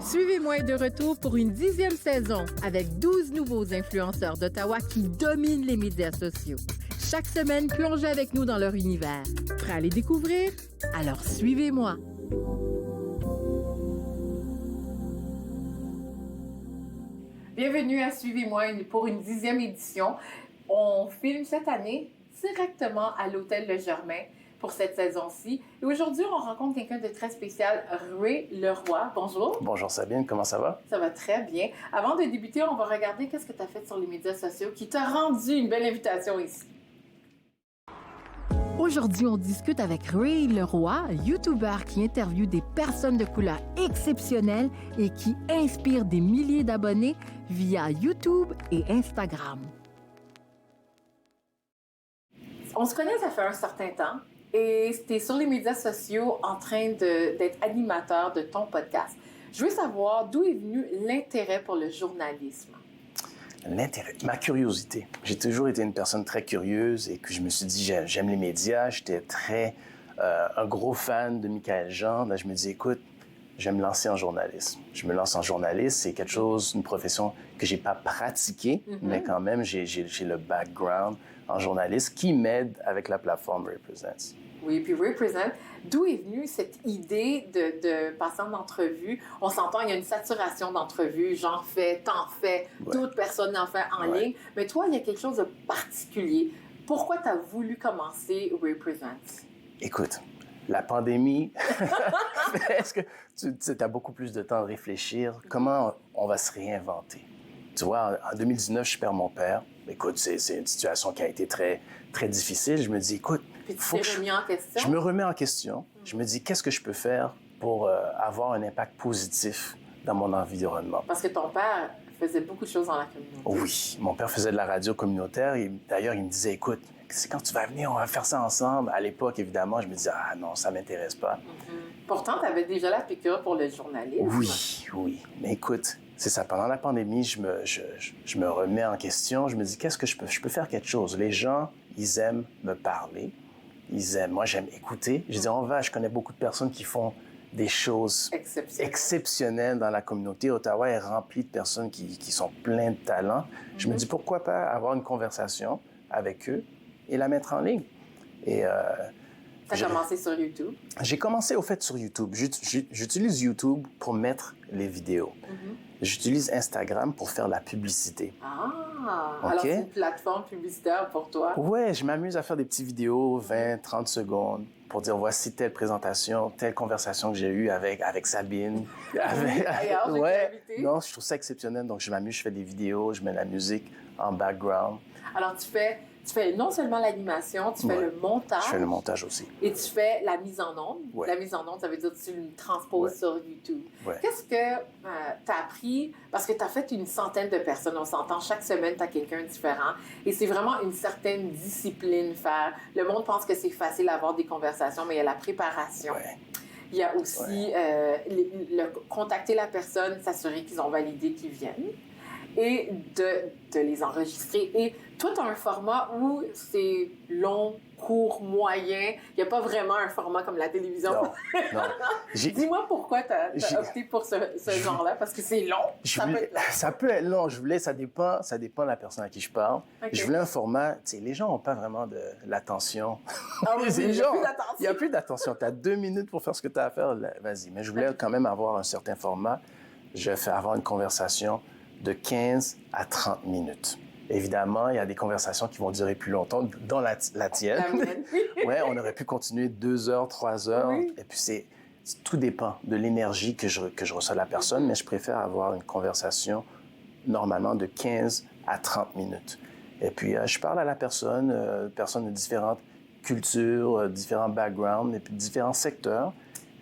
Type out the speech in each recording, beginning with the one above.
Suivez-moi est de retour pour une 10e saison avec 12 nouveaux influenceurs d'Ottawa qui dominent les médias sociaux. Chaque semaine, plongez avec nous dans leur univers. Prêt à les découvrir? Alors suivez-moi. Bienvenue à Suivez-moi pour une 10e édition. On filme cette année directement à l'Hôtel Le Germain pour cette saison-ci. Et aujourd'hui, on rencontre quelqu'un de très spécial, Ray Leroy. Bonjour. Bonjour Sabine, comment ça va? Ça va très bien. Avant de débuter, on va regarder qu'est-ce que tu as fait sur les médias sociaux qui t'a rendu une belle invitation ici. Aujourd'hui, on discute avec Ray Leroy, YouTuber qui interviewe des personnes de couleur exceptionnelles et qui inspire des milliers d'abonnés via YouTube et Instagram. On se connaît, ça fait un certain temps. Et tu es sur les médias sociaux en train d'être animateur de ton podcast. Je veux savoir d'où est venu l'intérêt pour le journalisme. L'intérêt, ma curiosité. J'ai toujours été une personne très curieuse et que je me suis dit, j'aime les médias. J'étais un gros fan de Michaël Jean. Là, je me dis, écoute, je vais me lancer en journalisme. Je me lance en journalisme. C'est quelque chose, une profession que j'ai pas pratiquée, mais quand même, j'ai le background en journalisme qui m'aide avec la plateforme Represents. Oui, puis Represent, d'où est venue cette idée de passer en entrevue? On s'entend, il y a une saturation d'entrevues, j'en fais, t'en fais, d'autres personnes en font en ligne. Mais toi, il y a quelque chose de particulier. Pourquoi tu as voulu commencer Represent? Écoute, la pandémie, est-ce que tu as beaucoup plus de temps de réfléchir? Comment on va se réinventer? Tu vois, en 2019, je perds mon père. Écoute, c'est une situation qui a été très, très difficile. Je me dis, écoute, puis tu t'es remis en question? Je me remets en question. Je me dis, qu'est-ce que je peux faire pour avoir un impact positif dans mon environnement? Parce que ton père faisait beaucoup de choses dans la communauté. Oui, mon père faisait de la radio communautaire. Et d'ailleurs, il me disait, écoute, c'est quand tu vas venir, on va faire ça ensemble. À l'époque, évidemment, je me disais, ah non, ça m'intéresse pas. Pourtant, tu avais déjà la piqûre pour le journalisme. Oui. Mais écoute, c'est ça. Pendant la pandémie, je me remets en question. Je me dis, qu'est-ce que je peux faire quelque chose. Les gens, ils aiment me parler. Ils aiment. Moi, j'aime écouter. Je dis, je connais beaucoup de personnes qui font des choses exceptionnelles dans la communauté. Ottawa est rempli de personnes qui sont pleines de talent. Je me dis, pourquoi pas avoir une conversation avec eux et la mettre en ligne. Et tu as commencé sur YouTube? J'ai commencé au fait sur YouTube. J'utilise YouTube pour mettre les vidéos. J'utilise Instagram pour faire la publicité. Alors c'est une plateforme publicitaire pour toi? Ouais, je m'amuse à faire des petites vidéos, 20, 30 secondes, pour dire voici telle présentation, telle conversation que j'ai eue avec Sabine. Non, je trouve ça exceptionnel. Donc je m'amuse, je fais des vidéos, je mets la musique en background. Alors tu fais non seulement l'animation, tu fais le montage. Je fais le montage aussi. Et tu fais la mise en onde. La mise en onde, ça veut dire que tu le transposes sur YouTube. Qu'est-ce que tu as appris? Parce que tu as fait une centaine de personnes, on s'entend, chaque semaine, tu as quelqu'un différent. Et c'est vraiment une certaine discipline faire. Le monde pense que c'est facile d'avoir des conversations, mais il y a la préparation. Il y a aussi contacter la personne, s'assurer qu'ils ont validé qu'ils viennent. Et de les enregistrer. Et toi, tu as un format où c'est long, court, moyen. Il n'y a pas vraiment un format comme la télévision. Non. Dis-moi pourquoi tu as opté pour ce genre-là, parce que c'est long. Ça peut être long. Ça dépend de la personne à qui je parle. Je voulais un format, tu sais, les gens n'ont pas vraiment de l'attention. Il n'y a plus d'attention. Tu as 2 minutes pour faire ce que tu as à faire. Vas-y. Mais je voulais quand même avoir un certain format. Je vais avoir une conversation de 15 à 30 minutes. Évidemment, il y a des conversations qui vont durer plus longtemps, dont la tienne. On aurait pu continuer 2 heures, 3 heures. Oui. Et puis, tout dépend de l'énergie que je reçois de la personne, mais je préfère avoir une conversation normalement de 15 à 30 minutes. Et puis, je parle à la personne, personnes de différentes cultures, différents backgrounds, et puis différents secteurs.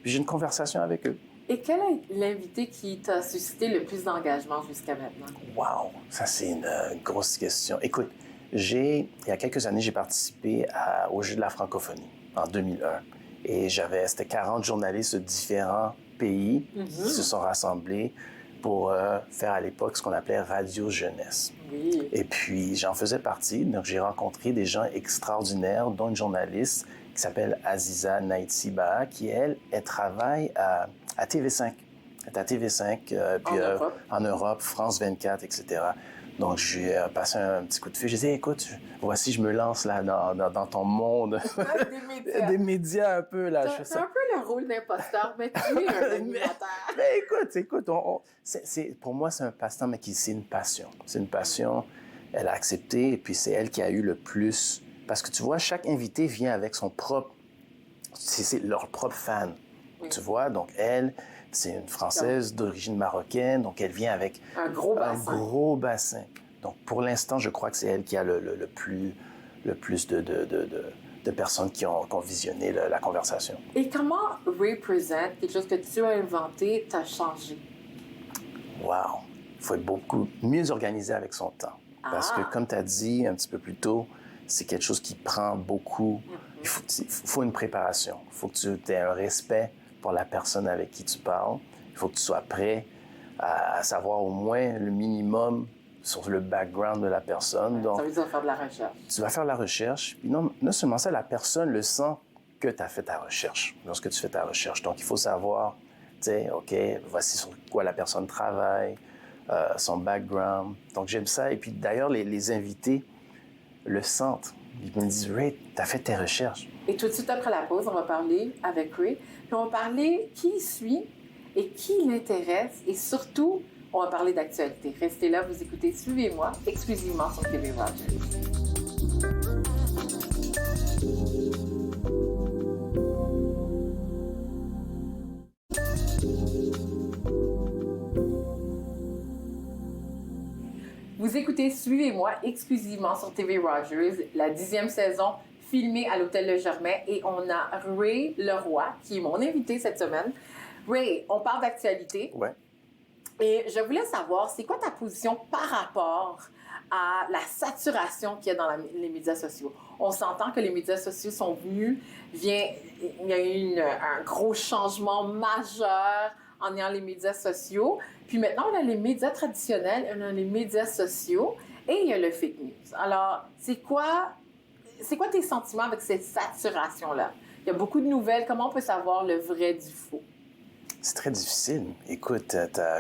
Puis, j'ai une conversation avec eux. Et quel est l'invité qui t'a suscité le plus d'engagement jusqu'à maintenant? Wow! Ça, c'est une grosse question. Écoute, il y a quelques années, j'ai participé au Jeu de la francophonie en 2001. Et c'était 40 journalistes de différents pays qui se sont rassemblés pour faire à l'époque ce qu'on appelait Radio Jeunesse. Oui. Et puis, j'en faisais partie. Donc, j'ai rencontré des gens extraordinaires, dont une journaliste qui s'appelle Aziza Naïti Baha, qui, elle travaille à TV5. Elle était à TV5, puis en Europe, France 24, etc. Donc, j'ai passé un petit coup de fil. J'ai dit, écoute, voici, je me lance là dans ton monde. Des médias. Des médias un peu, là. C'est un peu le rôle d'imposteur, mais tu es un animateur. Mais écoute, pour moi, c'est un passe-temps, mais c'est une passion. C'est une passion. Elle a accepté, et puis c'est elle qui a eu le plus... Parce que tu vois, chaque invité vient avec son propre... C'est leur propre fan. Oui. Tu vois, donc elle... C'est une Française d'origine marocaine, donc elle vient avec un gros bassin. Donc pour l'instant, je crois que c'est elle qui a le plus de personnes qui ont visionné la conversation. Et comment Represent, quelque chose que tu as inventé, t'a changé? Wow! Il faut être beaucoup mieux organisé avec son temps. Parce que comme tu as dit un petit peu plus tôt, c'est quelque chose qui prend beaucoup... Il faut une préparation. Il faut que tu aies un respect pour la personne avec qui tu parles. Il faut que tu sois prêt à savoir au moins le minimum sur le background de la personne. Donc, ça veut dire faire de la recherche. Tu vas faire de la recherche. Puis non seulement ça, la personne le sent que tu as fait ta recherche, lorsque tu fais ta recherche. Donc, il faut savoir, tu sais, OK, voici sur quoi la personne travaille, son background. Donc, j'aime ça. Et puis, d'ailleurs, les invités le sentent. Ils me disent, Ray, tu as fait tes recherches. Et tout de suite après la pause, on va parler avec Ray. Puis on va parler qui il suit et qui l'intéresse. Et surtout, on va parler d'actualité. Restez là, vous écoutez Suivez-moi, exclusivement sur TV Rogers. Vous écoutez Suivez-moi exclusivement sur TV Rogers, la 10e saison filmée à l'Hôtel Le Germain. Et on a Ray Leroy, qui est mon invité cette semaine. Ray, on parle d'actualité. Ouais. Et je voulais savoir, c'est quoi ta position par rapport à la saturation qu'il y a dans les médias sociaux? On s'entend que les médias sociaux sont venus, il y a eu un gros changement majeur en ayant les médias sociaux. Puis maintenant, on a les médias traditionnels, on a les médias sociaux et il y a le fake news. Alors, c'est quoi tes sentiments avec cette saturation-là? Il y a beaucoup de nouvelles. Comment on peut savoir le vrai du faux? C'est très difficile. Écoute,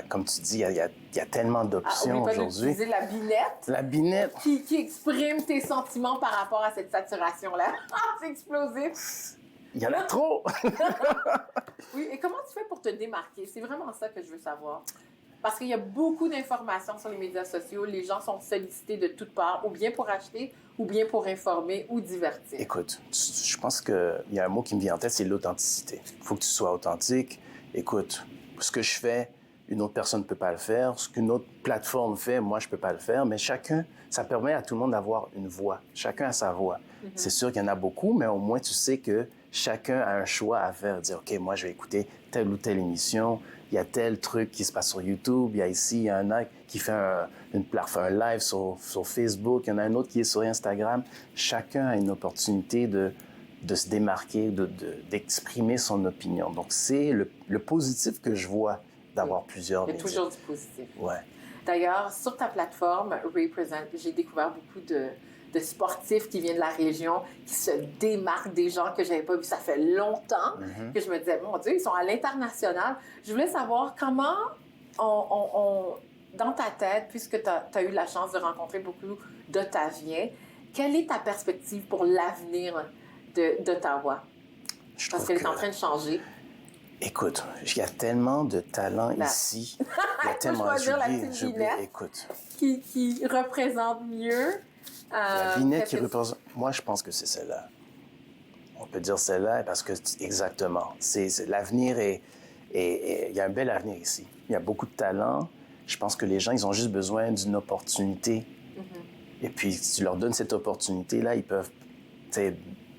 comme tu dis, il y a tellement d'options aujourd'hui. Utiliser la binette. La binette. Qui exprime tes sentiments par rapport à cette saturation-là. C'est explosif. Il y en a trop. Oui, et comment tu fais pour te démarquer? C'est vraiment ça que je veux savoir. Parce qu'il y a beaucoup d'informations sur les médias sociaux. Les gens sont sollicités de toutes parts, ou bien pour acheter, ou bien pour informer ou divertir. Écoute, je pense qu'il y a un mot qui me vient en tête, c'est l'authenticité. Il faut que tu sois authentique. Écoute, ce que je fais, une autre personne ne peut pas le faire. Ce qu'une autre plateforme fait, moi, je ne peux pas le faire. Mais chacun, ça permet à tout le monde d'avoir une voix. Chacun a sa voix. Mm-hmm. C'est sûr qu'il y en a beaucoup, mais au moins, tu sais que chacun a un choix à faire. Dire, OK, moi, je vais écouter telle ou telle émission. Il y a tel truc qui se passe sur YouTube. Il y a ici un autre qui fait un live sur Facebook. Il y en a un autre qui est sur Instagram. Chacun a une opportunité de se démarquer, d'exprimer son opinion. Donc, c'est le positif que je vois d'avoir plusieurs médias. Il y a toujours du positif. Ouais. D'ailleurs, sur ta plateforme Represent, j'ai découvert beaucoup de sportifs qui viennent de la région, qui se démarquent des gens que je n'avais pas vus. Ça fait longtemps que je me disais, mon Dieu, ils sont à l'international. Je voulais savoir comment dans ta tête, puisque tu as eu la chance de rencontrer beaucoup d'Ottaviens, quelle est ta perspective pour l'avenir d'Ottawa? Parce qu'elle est en train de changer. Écoute, il y a tellement de talent ici. Il y a tellement de écoute. Qui représente mieux. La binette qui représente. Moi, je pense que c'est celle-là. On peut dire celle-là parce que, exactement, l'avenir il y a un bel avenir ici. Il y a beaucoup de talent. Je pense que les gens, ils ont juste besoin d'une opportunité. Mm-hmm. Et puis, si tu leur donnes cette opportunité-là, ils peuvent,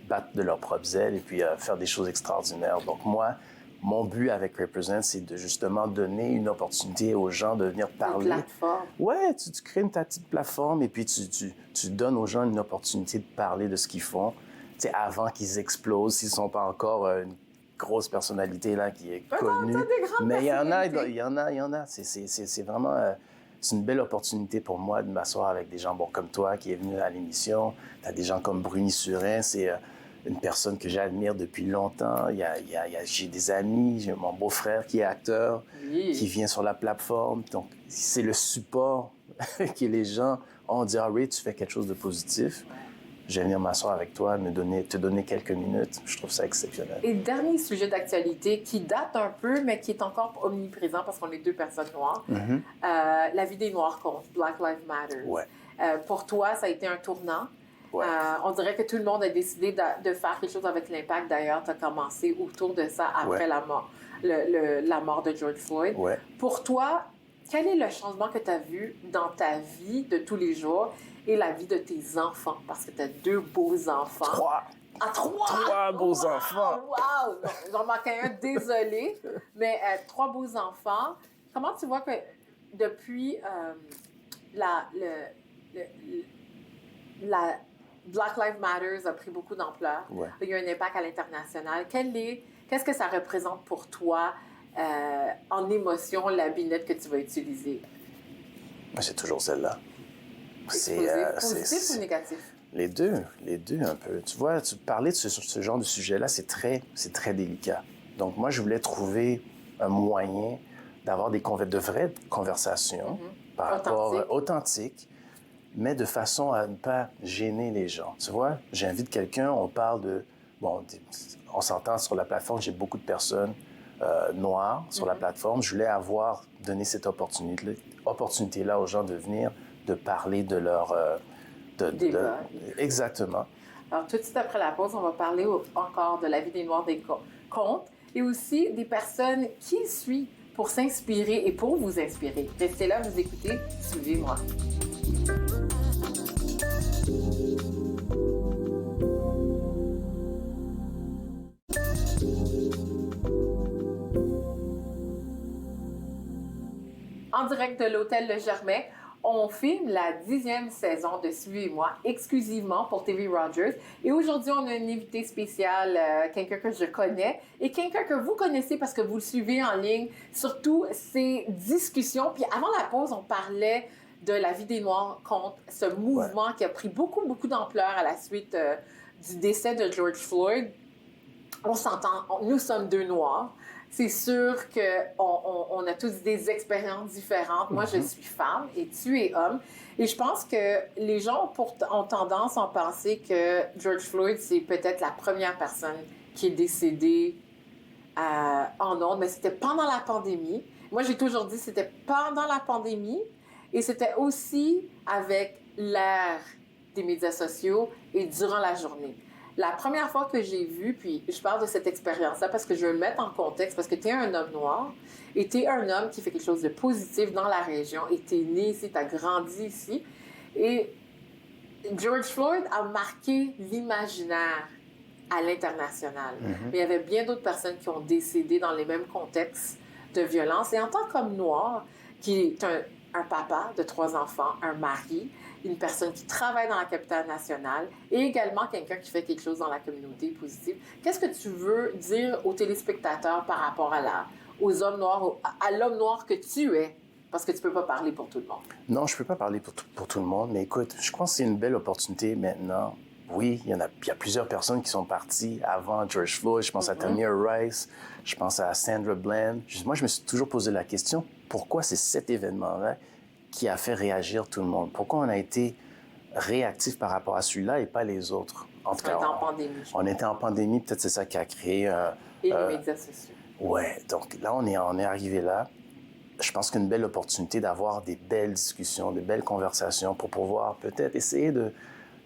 battre de leurs propres ailes et puis faire des choses extraordinaires. Donc, moi, mon but avec Represent, c'est de justement donner une opportunité aux gens de venir parler. Une plateforme. Ouais, tu crées ta petite plateforme et puis tu donnes aux gens une opportunité de parler de ce qu'ils font, avant qu'ils explosent, s'ils ne sont pas encore une grosse personnalité là qui est connue. Mais il y en a. C'est vraiment... c'est une belle opportunité pour moi de m'asseoir avec des gens comme toi qui est venu à l'émission. Tu as des gens comme Bruni Surin, une personne que j'admire depuis longtemps. J'ai des amis, j'ai mon beau-frère qui est acteur, qui vient sur la plateforme. Donc, c'est le support que les gens ont dit « Ah oui, tu fais quelque chose de positif. » Je vais venir m'asseoir avec toi, te donner quelques minutes. Je trouve ça exceptionnel. Et dernier sujet d'actualité qui date un peu, mais qui est encore omniprésent parce qu'on est deux personnes noires. La vie des Noirs compte, Black Lives Matter. Ouais. Pour toi, ça a été un tournant. Ouais. On dirait que tout le monde a décidé de faire quelque chose avec l'impact. D'ailleurs, tu as commencé autour de ça après la mort, la mort de George Floyd. Ouais. Pour toi, quel est le changement que tu as vu dans ta vie de tous les jours et la vie de tes enfants? Parce que tu as 2 beaux enfants. 3! Ah, 3! 3 beaux enfants! Wow! J'en manquais un, désolé. Mais 3 beaux enfants. Comment tu vois que depuis la Black Lives Matter a pris beaucoup d'ampleur, il y a un impact à l'international. Qu'est-ce que ça représente pour toi en émotion, la binette que tu vas utiliser? C'est toujours celle-là. Positif ou négatif? Les deux un peu. Tu vois, parler de ce genre de sujet-là, c'est très délicat. Donc moi, je voulais trouver un moyen d'avoir de vraies conversations par rapport authentiques, mais de façon à ne pas gêner les gens. Tu vois, j'invite quelqu'un, on parle de... Bon, on s'entend sur la plateforme, j'ai beaucoup de personnes noires sur la plateforme. Je voulais donner cette opportunité-là aux gens de venir, de parler de leur... Exactement. Alors, tout de suite après la pause, on va parler encore de la vie des Noirs des contes et aussi des personnes qui suivent pour s'inspirer et pour vous inspirer. Restez là, vous écoutez, suivez-moi. En direct de l'Hôtel Le Germain, on filme la 10e saison de Suivez-moi exclusivement pour TV Rogers. Et aujourd'hui, on a une invitée spéciale, quelqu'un que je connais et quelqu'un que vous connaissez parce que vous le suivez en ligne. Surtout ses discussions. Puis avant la pause, on parlait de la vie des Noirs contre ce mouvement qui a pris beaucoup d'ampleur à la suite du décès de George Floyd. On s'entend, nous sommes 2 Noirs. C'est sûr qu'on a tous des expériences différentes. Moi, je suis femme et tu es homme. Et je pense que les gens ont tendance à penser que George Floyd, c'est peut-être la première personne qui est décédée en ondes, mais c'était pendant la pandémie. Moi, j'ai toujours dit que c'était pendant la pandémie et c'était aussi avec l'ère des médias sociaux et durant la journée. La première fois que j'ai vu, puis je parle de cette expérience-là parce que je veux le mettre en contexte, parce que tu es un homme noir et tu es un homme qui fait quelque chose de positif dans la région et tu es né ici, tu as grandi ici. Et George Floyd a marqué l'imaginaire à l'international. Mais il y avait bien d'autres personnes qui ont décédé dans les mêmes contextes de violence. Et en tant qu'homme noir, qui est un papa de 3 enfants, un mari, une personne qui travaille dans la capitale nationale et également quelqu'un qui fait quelque chose dans la communauté positive. Qu'est-ce que tu veux dire aux téléspectateurs par rapport aux hommes noirs, à l'homme noir que tu es? Parce que tu ne peux pas parler pour tout le monde. Non, je ne peux pas parler pour tout le monde, mais écoute, je pense que c'est une belle opportunité maintenant. Oui, il y a plusieurs personnes qui sont parties avant George Floyd. Je pense à Tamir Rice, je pense à Sandra Bland. Moi, je me suis toujours posé la question, pourquoi c'est cet événement-là qui a fait réagir tout le monde? Pourquoi on a été réactif par rapport à celui-là et pas les autres? En tout cas, on était en pandémie. On était en pandémie, peut-être c'est ça qui a créé... et les médias sociaux. Oui, donc là, on est arrivé là. Je pense qu'une belle opportunité d'avoir des belles discussions, des belles conversations pour pouvoir peut-être essayer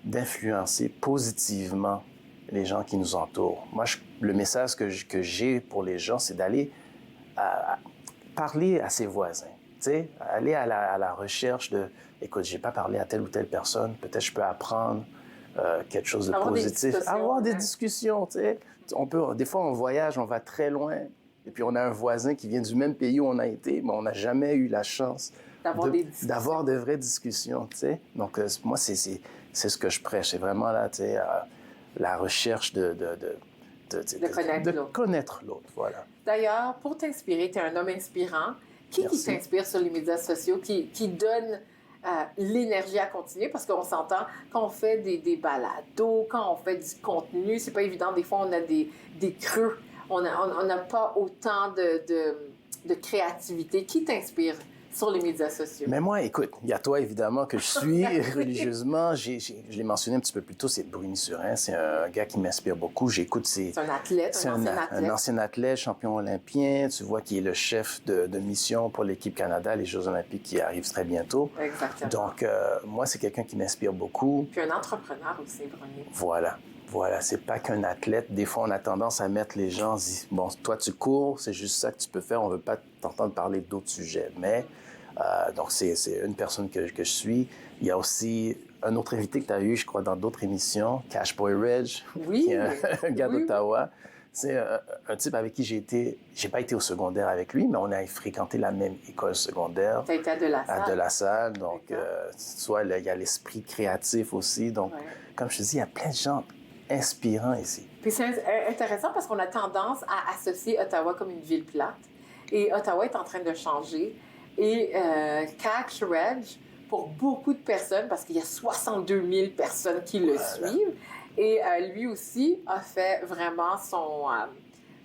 d'influencer positivement les gens qui nous entourent. Moi, le message que j'ai pour les gens, c'est d'aller parler à ses voisins. T'sais, aller à la recherche de, écoute, j'ai pas parlé à telle ou telle personne, peut-être je peux apprendre quelque chose de positif. Avoir des discussions, tu sais. Des fois, on voyage, on va très loin, et puis on a un voisin qui vient du même pays où on a été, mais on n'a jamais eu la chance d'avoir de vraies discussions, tu sais. Donc, moi, c'est ce que je prêche. C'est vraiment là, tu sais, la recherche de connaître l'autre, voilà. D'ailleurs, pour t'inspirer, tu es un homme inspirant. Qui t'inspire sur les médias sociaux, qui donne l'énergie à continuer parce qu'on s'entend quand on fait des balados, quand on fait du contenu, c'est pas évident. Des fois, on a des creux. On n'a pas autant de créativité. Qui t'inspire sur les médias sociaux? Mais moi, écoute, il y a toi, évidemment, que je suis religieusement. Je l'ai mentionné un petit peu plus tôt, c'est Bruni Surin. C'est un gars qui m'inspire beaucoup. J'écoute ses... C'est un athlète, un ancien athlète, champion olympien. Tu vois, qui est le chef de mission pour l'équipe Canada, les Jeux olympiques qui arrivent très bientôt. Exactement. Donc, moi, c'est quelqu'un qui m'inspire beaucoup. Puis un entrepreneur aussi, Bruni. Voilà, c'est pas qu'un athlète. Des fois, on a tendance à mettre les gens, bon, toi, tu cours, c'est juste ça que tu peux faire. On veut pas t'entendre parler d'autres sujets. Mais, donc, c'est une personne que je suis. Il y a aussi un autre invité que tu as eu, je crois, dans d'autres émissions, Cashboy Reg, oui, qui est un gars d'Ottawa. C'est un type avec qui j'ai pas été au secondaire avec lui, mais on a fréquenté la même école secondaire. Tu as été à De La Salle. À De La Salle. Donc, soit il y a l'esprit créatif aussi. Donc, comme je te dis, il y a plein de gens inspirants ici. Puis c'est intéressant parce qu'on a tendance à associer Ottawa comme une ville plate. Et Ottawa est en train de changer. Et Cash Reg, pour beaucoup de personnes, parce qu'il y a 62 000 personnes qui le suivent, et lui aussi a fait vraiment son...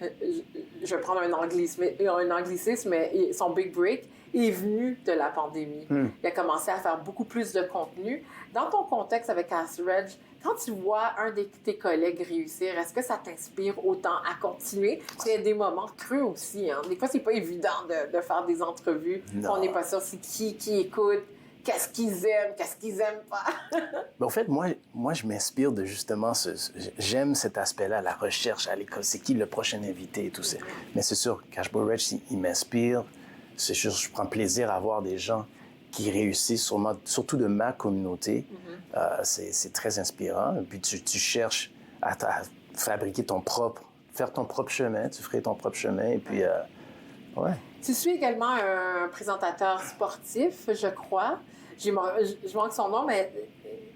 je vais prendre un anglicisme, mais son big break est venu de la pandémie. Il a commencé à faire beaucoup plus de contenu. Dans ton contexte avec Cash Reg, quand tu vois un de tes collègues réussir, est-ce que ça t'inspire autant à continuer? Il y a des moments creux aussi. Hein? Des fois, c'est pas évident de faire des entrevues. Non. On n'est pas sûr c'est qui écoute, qu'est-ce qu'ils aiment, qu'est-ce qu'ils aiment pas. Mais en fait, moi, je m'inspire de justement j'aime cet aspect-là, la recherche à l'école. C'est qui le prochain invité et tout ça. Mais c'est sûr, Cashboy Reg, il m'inspire. C'est sûr, je prends plaisir à voir des gens qui réussissent, surtout de ma communauté. C'est très inspirant. Et puis, tu cherches à fabriquer faire ton propre chemin. Tu ferais ton propre chemin. Et puis, ouais. Tu suis également un présentateur sportif, je crois. Je manque son nom, mais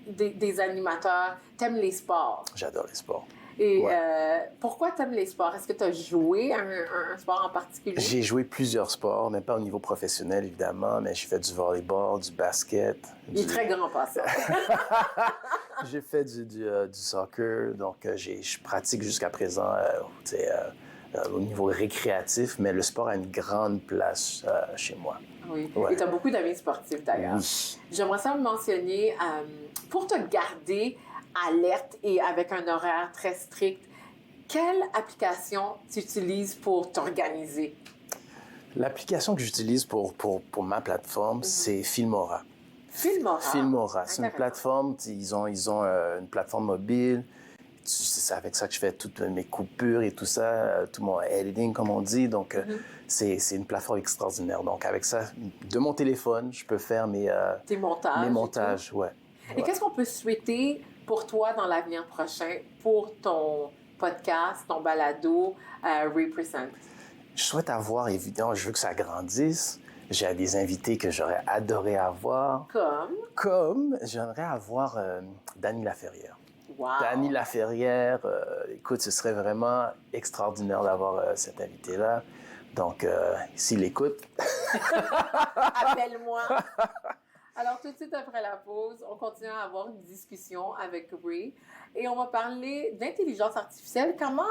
des animateurs. T'aimes les sports? J'adore les sports. Et pourquoi t'aimes les sports? Est-ce que tu as joué un sport en particulier? J'ai joué plusieurs sports, mais pas au niveau professionnel, évidemment, mais j'ai fait du volleyball, du basket. Il est très grand, pas ça. J'ai fait du soccer, donc je pratique jusqu'à présent au niveau récréatif, mais le sport a une grande place chez moi. Oui, et tu as beaucoup d'amis sportifs d'ailleurs. Oui. J'aimerais ça mentionner, pour te garder alerte et avec un horaire très strict, quelle application tu utilises pour t'organiser? L'application que j'utilise pour ma plateforme, c'est Filmora. Filmora, c'est une plateforme, ils ont une plateforme mobile. C'est avec ça que je fais toutes mes coupures et tout ça, tout mon editing, comme on dit. Donc, c'est une plateforme extraordinaire. Donc, avec ça, de mon téléphone, je peux faire mes montages. Ouais. Et qu'est-ce qu'on peut souhaiter pour toi dans l'avenir prochain, pour ton podcast, ton balado, Represent? Je souhaite avoir, évidemment, je veux que ça grandisse. J'ai des invités que j'aurais adoré avoir. Comme j'aimerais avoir Dany Laferrière. Wow. Dany Laferrière, écoute, ce serait vraiment extraordinaire d'avoir cet invité-là. Donc, s'il écoute... Appelle-moi. Alors, tout de suite après la pause, on continue à avoir une discussion avec Ray et on va parler d'intelligence artificielle. Comment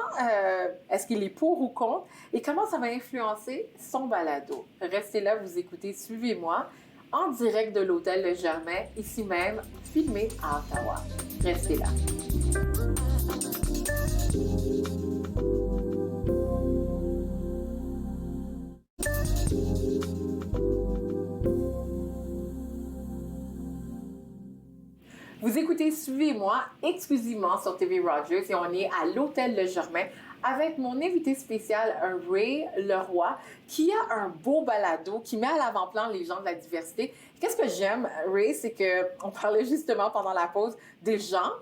est-ce qu'il est pour ou contre et comment ça va influencer son balado? Restez là, vous écoutez, suivez-moi en direct de l'hôtel Le Germain, ici même, filmé à Ottawa. Restez là. Vous écoutez Suivez-moi exclusivement sur TV Rogers et on est à l'hôtel Le Germain avec mon invité spécial, Ray Leroy, qui a un beau balado, qui met à l'avant-plan les gens de la diversité. Qu'est-ce que j'aime, Ray, c'est qu'on parlait justement pendant la pause des gens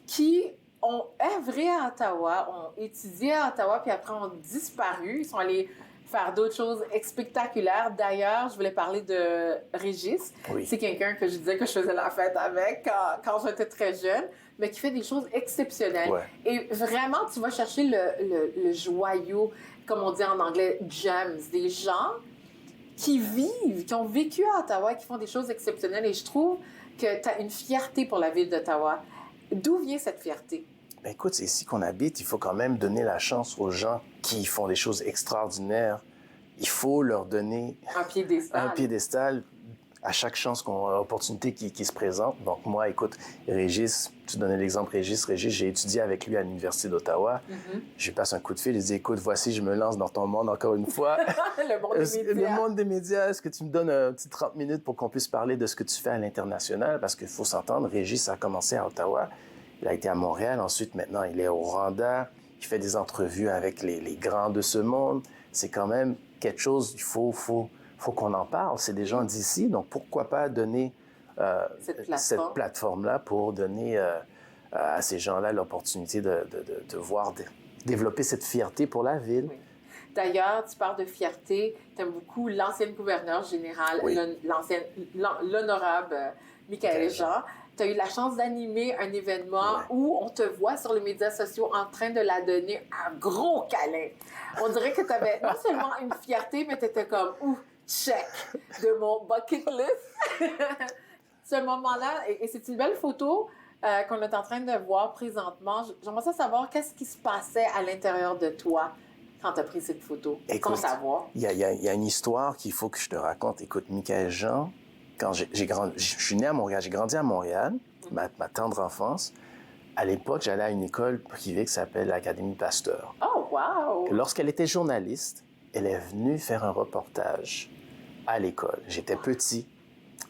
qui ont œuvré à Ottawa, ont étudié à Ottawa, puis après ont disparu. Ils sont allés faire d'autres choses spectaculaires. D'ailleurs, je voulais parler de Régis. Oui. C'est quelqu'un que je disais que je faisais la fête avec quand j'étais très jeune, mais qui fait des choses exceptionnelles. Ouais. Et vraiment, tu vas chercher le joyau, comme on dit en anglais, gems, des gens qui vivent, qui ont vécu à Ottawa, qui font des choses exceptionnelles. Et je trouve que tu as une fierté pour la ville d'Ottawa. D'où vient cette fierté? Bien, écoute, c'est ici qu'on habite. Il faut quand même donner la chance aux gens qui font des choses extraordinaires. Il faut leur donner un piédestal à chaque chance, opportunité qui se présente. Donc moi, écoute, Régis, tu donnais l'exemple Régis, j'ai étudié avec lui à l'Université d'Ottawa. Je lui passe un coup de fil, je dis, écoute, voici, je me lance dans ton monde encore une fois. Le monde des médias, est-ce que tu me donnes un petit 30 minutes pour qu'on puisse parler de ce que tu fais à l'international? Parce qu'il faut s'entendre, Régis a commencé à Ottawa, il a été à Montréal, ensuite maintenant il est au Rwanda, il fait des entrevues avec les grands de ce monde. C'est quand même quelque chose, il faut qu'on en parle. C'est des gens d'ici, donc pourquoi pas donner cette plateforme-là pour donner à ces gens-là l'opportunité de voir développer cette fierté pour la ville. Oui. D'ailleurs, tu parles de fierté, tu aimes beaucoup l'ancienne gouverneure générale, l'honorable Michaël Jean. Tu as eu la chance d'animer un événement où on te voit sur les médias sociaux en train de la donner un gros câlin. On dirait que tu avais non seulement une fierté, mais tu étais comme « Ouh, check de mon bucket list ». Ce moment-là, et c'est une belle photo qu'on est en train de voir présentement. J'aimerais savoir qu'est-ce qui se passait à l'intérieur de toi quand tu as pris cette photo. Écoute, sans savoir. Il y a une histoire qu'il faut que je te raconte. Écoute, Michaël Jean, quand je suis né à Montréal, j'ai grandi à Montréal, ma tendre enfance. À l'époque, j'allais à une école privée qui s'appelle l'Académie Pasteur. Oh, wow! Lorsqu'elle était journaliste, elle est venue faire un reportage à l'école. J'étais petit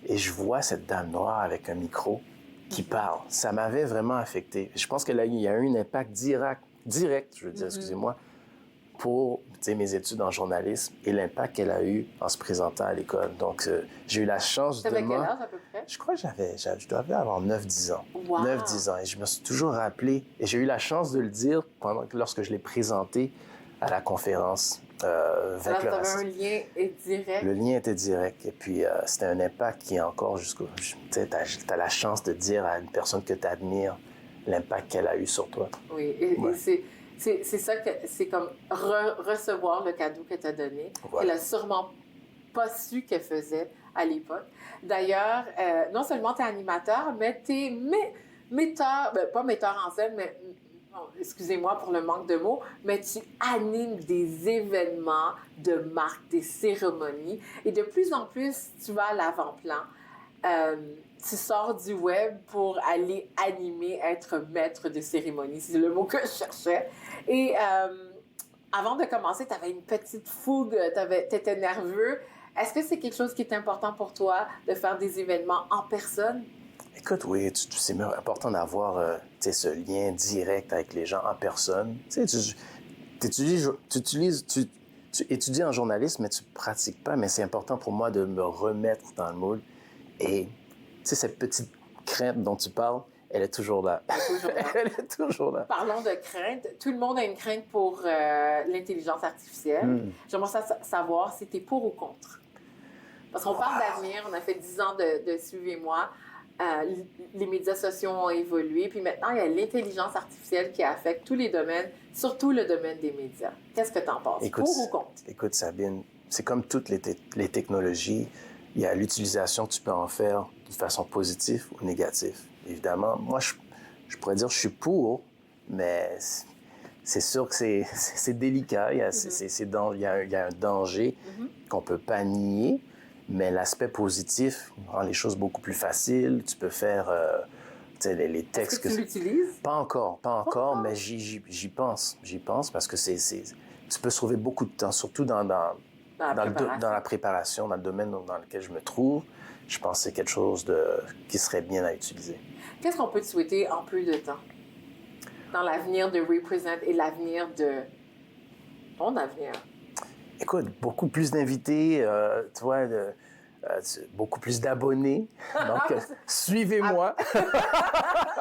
et je vois cette dame noire avec un micro qui parle. Ça m'avait vraiment affecté. Je pense qu'il y a eu un impact direct, je veux dire, excusez-moi, pour mes études en journalisme et l'impact qu'elle a eu en se présentant à l'école. Donc, j'ai eu la chance de... T'avais quel âge à peu près? Je crois que je devais avoir 9-10 ans. Wow. 9-10 ans. Et je me suis toujours rappelé, et j'ai eu la chance de le dire lorsque je l'ai présenté à la conférence. Alors, tu avais un lien direct? Le lien était direct. Et puis, c'était un impact qui est encore jusqu'au... Tu sais, t'as la chance de dire à une personne que tu admires l'impact qu'elle a eu sur toi. Oui, et c'est ça que c'est comme recevoir le cadeau qu'elle t'a donné. Voilà. Elle a sûrement pas su qu'elle faisait à l'époque. D'ailleurs, non seulement tu es animateur, mais tu es metteur, pas metteur en scène, mais excusez-moi pour le manque de mots, mais tu animes des événements de marque, des cérémonies. Et de plus en plus, tu vas à l'avant-plan. Tu sors du web pour aller animer, être maître de cérémonie. C'est le mot que je cherchais. Et avant de commencer, tu avais une petite fougue, tu étais nerveux. Est-ce que c'est quelque chose qui est important pour toi de faire des événements en personne? Écoute, oui, c'est important d'avoir ce lien direct avec les gens en personne. Tu étudies en journalisme, mais tu ne pratiques pas. Mais c'est important pour moi de me remettre dans le moule. Et cette petite crainte dont tu parles, elle est toujours là. Elle est toujours là. Parlons de crainte. Tout le monde a une crainte pour l'intelligence artificielle. J'aimerais savoir si tu es pour ou contre. Parce qu'on parle d'avenir, on a fait 10 ans de Suivez-moi. Les médias sociaux ont évolué. Puis maintenant, il y a l'intelligence artificielle qui affecte tous les domaines, surtout le domaine des médias. Qu'est-ce que tu en penses? Pour ou contre? Écoute, Sabine, c'est comme toutes les technologies. Il y a l'utilisation que tu peux en faire de façon positive ou négative. Évidemment, moi, je pourrais dire que je suis pour, mais c'est sûr que c'est délicat. Il y a un danger qu'on ne peut pas nier, mais l'aspect positif rend les choses beaucoup plus faciles. Tu peux faire les textes... Est-ce que tu l'utilises? Pas encore, mais j'y pense. J'y pense parce que tu peux sauver beaucoup de temps, surtout dans la préparation, dans le domaine dans lequel je me trouve. Je pense que c'est quelque chose qui serait bien à utiliser. Qu'est-ce qu'on peut te souhaiter en peu de temps dans l'avenir de Represent et l'avenir de ton avenir? Écoute, beaucoup plus d'invités, beaucoup plus d'abonnés. Donc, suivez-moi.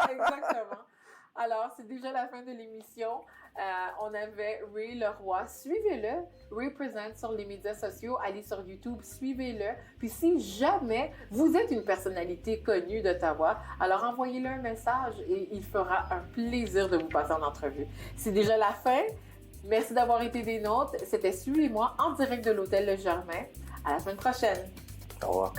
Exactement. Alors, c'est déjà la fin de l'émission. On avait Ray Leroy. Suivez-le. Represent sur les médias sociaux. Allez sur YouTube. Suivez-le. Puis si jamais vous êtes une personnalité connue d'Ottawa, alors envoyez-le un message et il fera un plaisir de vous passer en entrevue. C'est déjà la fin. Merci d'avoir été des nôtres. C'était Suivez-moi en direct de l'Hôtel Le Germain À la semaine prochaine. Au revoir.